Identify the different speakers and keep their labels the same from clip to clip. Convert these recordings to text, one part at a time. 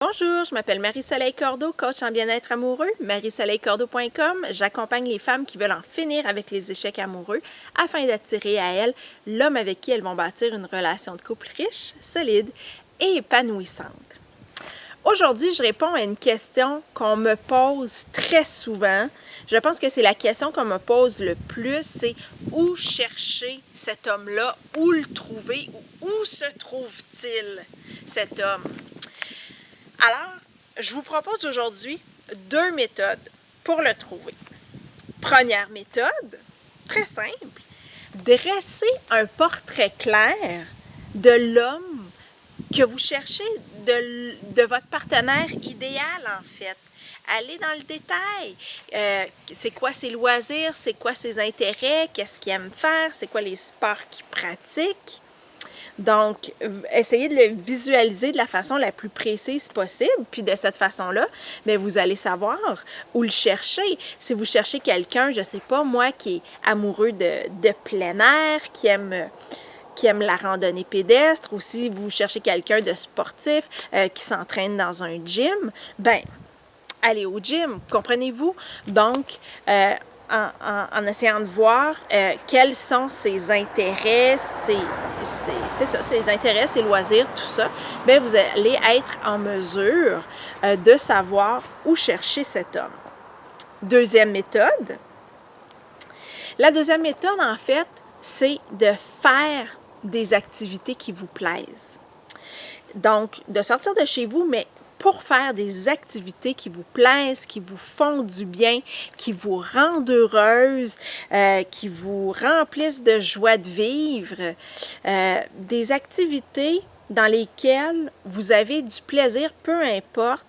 Speaker 1: Bonjour, je m'appelle Marie-Soleil Cordeau, coach en bien-être amoureux, mariesoleilcordeau.com. J'accompagne les femmes qui veulent en finir avec les échecs amoureux afin d'attirer à elles l'homme avec qui elles vont bâtir une relation de couple riche, solide et épanouissante. Aujourd'hui, je réponds à une question qu'on me pose très souvent. Je pense que c'est la question qu'on me pose le plus, c'est où chercher cet homme-là, où le trouver, où se trouve-t-il cet homme? Alors, je vous propose aujourd'hui 2 méthodes pour le trouver. Première méthode, très simple, dresser un portrait clair de l'homme que vous cherchez, de votre partenaire idéal en fait. Allez dans le détail. C'est quoi ses loisirs, c'est quoi ses intérêts, qu'est-ce qu'il aime faire, c'est quoi les sports qu'il pratique. Donc, essayez de le visualiser de la façon la plus précise possible, puis de cette façon-là, bien, vous allez savoir où le chercher. Si vous cherchez quelqu'un, je ne sais pas moi, qui est amoureux de plein air, qui aime la randonnée pédestre, ou si vous cherchez quelqu'un de sportif qui s'entraîne dans un gym, ben allez au gym, comprenez-vous? Donc, en essayant de voir quels sont ses intérêts, ses intérêts, ses loisirs, tout ça, bien, vous allez être en mesure de savoir où chercher cet homme. Deuxième méthode. La deuxième méthode, en fait, c'est de faire des activités qui vous plaisent. Donc, de sortir de chez vous, mais pour faire des activités qui vous plaisent, qui vous font du bien, qui vous rendent heureuse, qui vous remplissent de joie de vivre, des activités dans lesquelles vous avez du plaisir, peu importe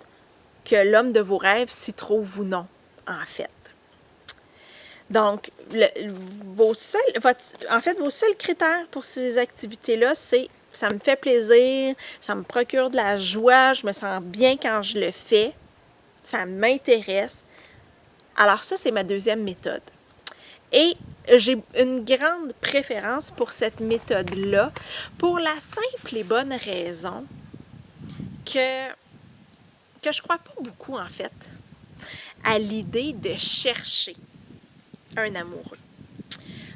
Speaker 1: que l'homme de vos rêves s'y trouve ou non, en fait. Donc, vos seuls critères pour ces activités-là, c'est ça me fait plaisir, ça me procure de la joie, je me sens bien quand je le fais, ça m'intéresse. Alors ça, c'est ma deuxième méthode. Et j'ai une grande préférence pour cette méthode-là, pour la simple et bonne raison que je ne crois pas beaucoup, en fait, à l'idée de chercher un amoureux.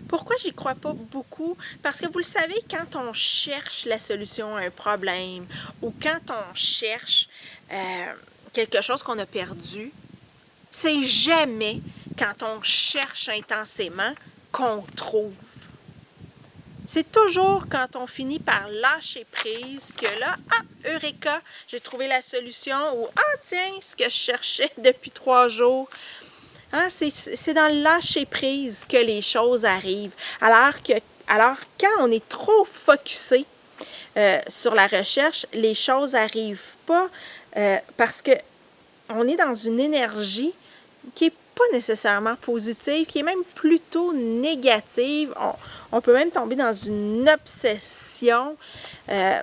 Speaker 1: Pourquoi j'y crois pas beaucoup? Parce que vous le savez, quand on cherche la solution à un problème ou quand on cherche quelque chose qu'on a perdu, c'est jamais quand on cherche intensément qu'on trouve. C'est toujours quand on finit par lâcher prise que là, eureka, j'ai trouvé la solution ou tiens, ce que je cherchais depuis 3 jours. C'est dans le lâcher-prise que les choses arrivent. Alors, quand on est trop focusé sur la recherche, les choses n'arrivent pas parce qu'on est dans une énergie qui n'est pas nécessairement positive, qui est même plutôt négative. On peut même tomber dans une obsession et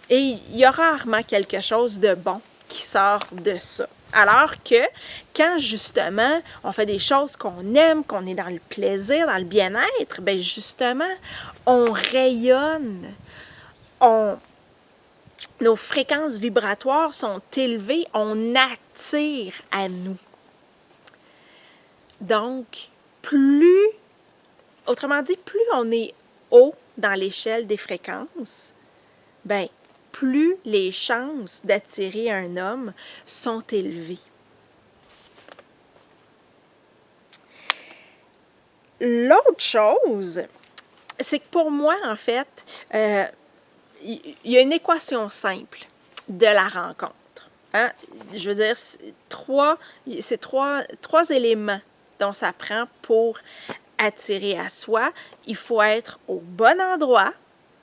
Speaker 1: il y a rarement quelque chose de bon qui sort de ça. Alors que quand justement on fait des choses qu'on aime, qu'on est dans le plaisir, dans le bien-être, bien justement, on rayonne, nos fréquences vibratoires sont élevées, on attire à nous. Donc, autrement dit, plus on est haut dans l'échelle des fréquences, bien, plus les chances d'attirer un homme sont élevées. L'autre chose, c'est que pour moi, en fait, il y a une équation simple de la rencontre. Hein? Je veux dire, c'est trois éléments dont ça prend pour attirer à soi. Il faut être au bon endroit,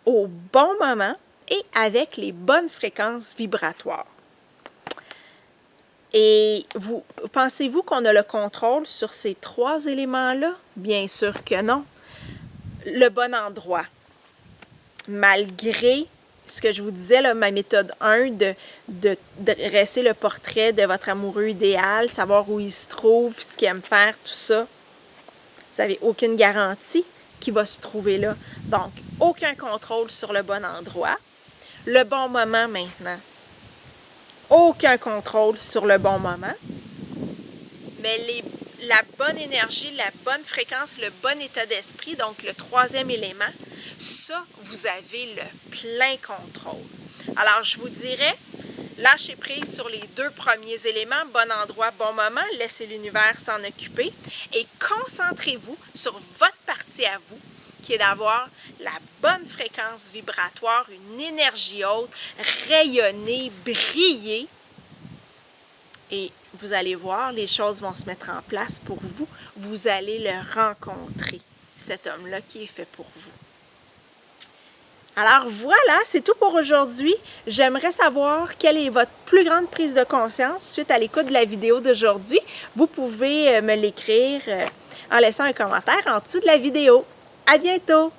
Speaker 1: au bon moment, et avec les bonnes fréquences vibratoires. Et pensez-vous qu'on a le contrôle sur ces 3 éléments-là? Bien sûr que non. Le bon endroit. Malgré ce que je vous disais, là, ma méthode 1 de dresser le portrait de votre amoureux idéal, savoir où il se trouve, ce qu'il aime faire, tout ça, vous n'avez aucune garantie qu'il va se trouver là. Donc, aucun contrôle sur le bon endroit. Le bon moment maintenant. aucun contrôle sur le bon moment, mais la bonne énergie, la bonne fréquence, le bon état d'esprit, donc le troisième élément, ça, vous avez le plein contrôle. Alors, je vous dirais, lâchez prise sur les 2 premiers éléments, bon endroit, bon moment, laissez l'univers s'en occuper et concentrez-vous sur votre partie à vous, qui est d'avoir la bonne fréquence vibratoire, une énergie haute, rayonner, briller. Et vous allez voir, les choses vont se mettre en place pour vous. Vous allez le rencontrer, cet homme-là qui est fait pour vous. Alors voilà, c'est tout pour aujourd'hui. J'aimerais savoir quelle est votre plus grande prise de conscience suite à l'écoute de la vidéo d'aujourd'hui. Vous pouvez me l'écrire en laissant un commentaire en dessous de la vidéo. À bientôt!